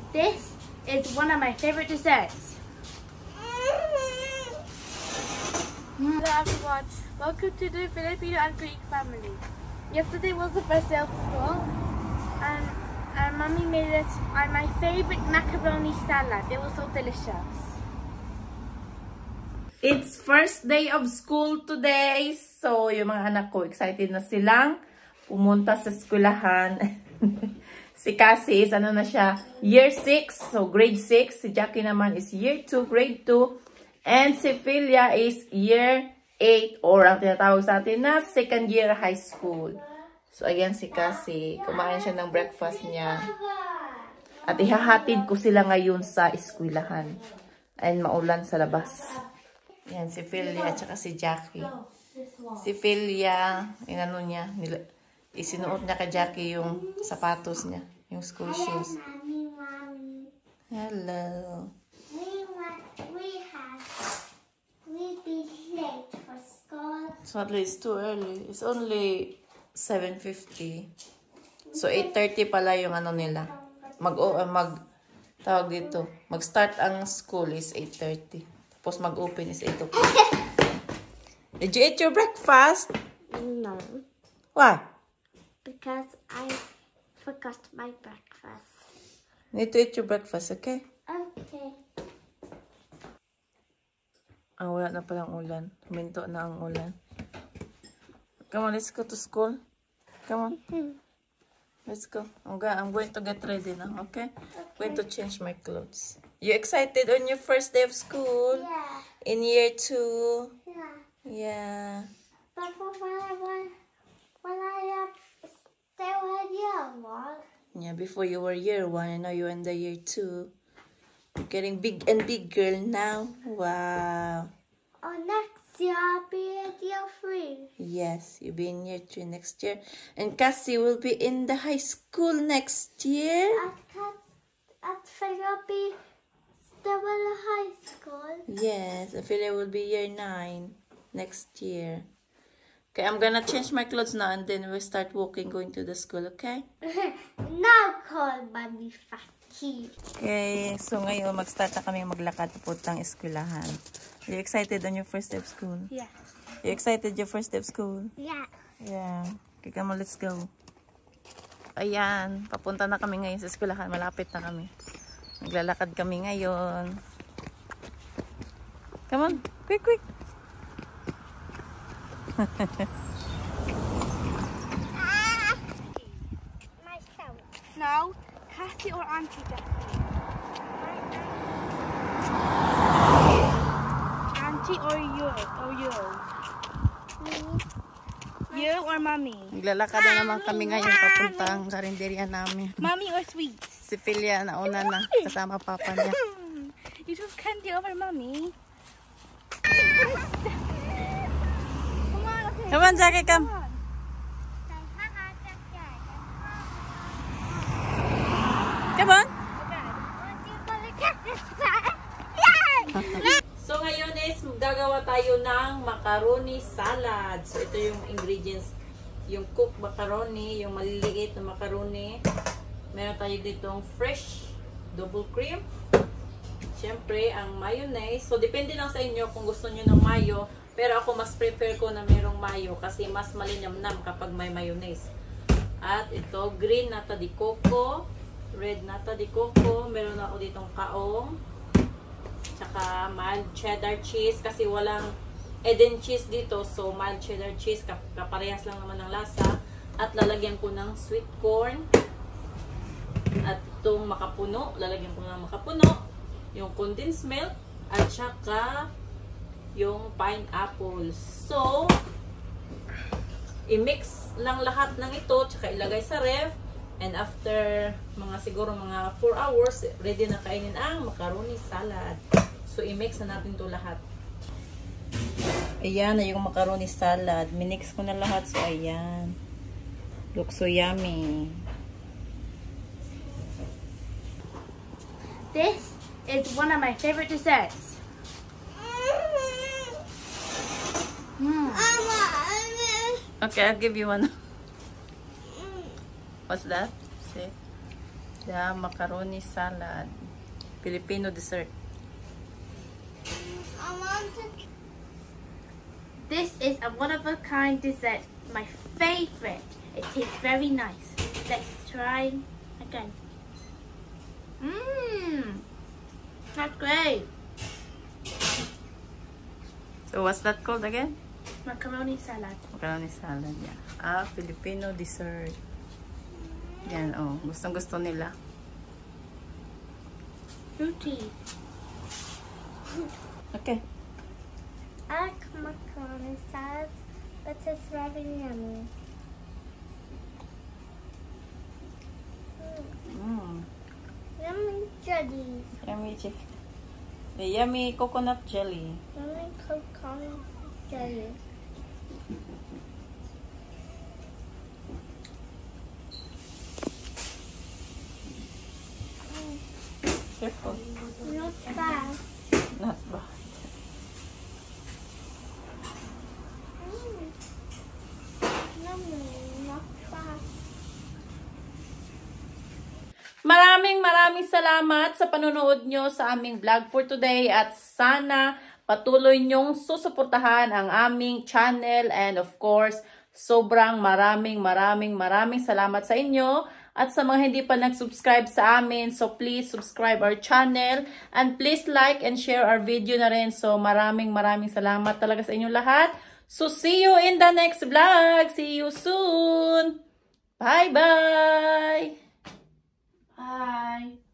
This is one of my favorite desserts. Hello everyone, welcome to the Filipino and Greek family. Yesterday was the first day of school and Mommy made us my favorite macaroni salad. It was so delicious. It's first day of school today. So, yung mga anak ko, excited na silang pumunta sa eskwelahan. Si Cassie is, ano na siya, year 6. So, grade 6. Si Jackie naman is year 2, grade 2. And si Philia is year 8 or ang tinatawag sa atin na second year high school. So, ayan si Cassie. Kumain siya ng breakfast niya. At ihahatid ko sila ngayon sa eskwelahan. And maulan sa labas. Yan, si Philia at saka si Jackie. Si Philia, inano niya, isinuot niya kay Jackie yung sapatos niya. Yung school shoes. Hello. We'll be late for school. Sadly, it's too early. It's only 7:50. So, 8:30 pala yung ano nila. Tawag dito. Mag-start ang school is 8:30. Tapos mag-open is 8 o'clock. Did you eat your breakfast? No, Why? because I forgot my breakfast. Need to eat your breakfast, okay? Okay. Wala na palang ulan. Huminto na ang ulan. Come on, let's go to school. Come on. Let's go. I'm going to get ready now, okay? Going to change my clothes. You excited on your first day of school? Yeah. In year 2? Yeah. Yeah. But when I am still in year one. Yeah, before you were year 1, and now you're in the year 2. You're getting big and big girl now. Wow. Oh, next year I'll be in year 3. Yes, you'll be in year 3 next year. And Cassie will be in the high school next year. At I'll be still in high school. Yes, Ophelia will be year 9 next year. Okay, I'm gonna change my clothes now and then we'll start walking, going to the school, okay? Now call Mommy Fatty. Okay, so ngayon mag-start na kami maglakad papuntang eskwelahan. Are you excited on your first day of school? Yeah. You excited your first day of school? Yeah. Yeah. Okay, come on, let's go. Ayan, papunta na kami ngayon sa eskwelahan. Malapit na kami. Naglalakad kami ngayon. Come on, quick, quick. Myself. No, Cassie or Auntie Jackie? Auntie or you? You or Mommy? Naglalakad na naman kami ngayon papuntang karinderya namin. Mommy or sweets? Si Philia nauna na kasama papa niya. You choose candy over Mommy. Come on, Jackie, come. Come on. So ngayon is gagawa tayo ng macaroni salad. So ito yung ingredients. Yung cooked macaroni, yung maliliit na macaroni. Meron tayo ditong fresh double cream. Siyempre, ang mayonnaise. So depende lang sa inyo kung gusto nyo ng mayo. Pero ako mas prefer ko na merong mayo kasi mas malinamnam kapag may mayonnaise. At ito, green nata de coco, red nata de coco. Meron ako ditong kaong. Tsaka mild cheddar cheese kasi walang Eden cheese dito. So mild cheddar cheese, kaparehas lang naman ng lasa. At lalagyan ko ng sweet corn. At itong makapuno, lalagyan ko ng makapuno. Yung condensed milk. At tsaka yung pineapple. So, i-mix lang lahat ng ito, tsaka ilagay sa ref. And after siguro mga 4 hours, ready na kainin ang macaroni salad. So, i-mix na natin to lahat. Ayan na yung macaroni salad. Minix ko na lahat. So, ayan. Looks so yummy. This is one of my favorite desserts. Okay, I'll give you one. What's that? See? The macaroni salad. Filipino dessert. I want to. This is a one-of-a-kind dessert. My favorite. It tastes very nice. Let's try again. Mmm. That's great. So what's that called again? Macaroni salad. Macaroni salad, yeah. Filipino dessert. Yan, oh. Gustong-gusto nila. Fruity. Okay. I like macaroni salad, but it's very yummy. Yummy jelly. Yummy yummy coconut jelly. Yummy coconut jelly. Careful. Not bad. Not bad. Yummy. Not bad. Maraming salamat sa panonood nyo sa aming vlog for today at sana patuloy nyong susuportahan ang aming channel and of course, sobrang maraming salamat sa inyo at sa mga hindi pa nag-subscribe sa amin, so please subscribe our channel and please like and share our video na rin. So maraming salamat talaga sa inyo lahat. So see you in the next vlog. See you soon. Bye-bye. Bye.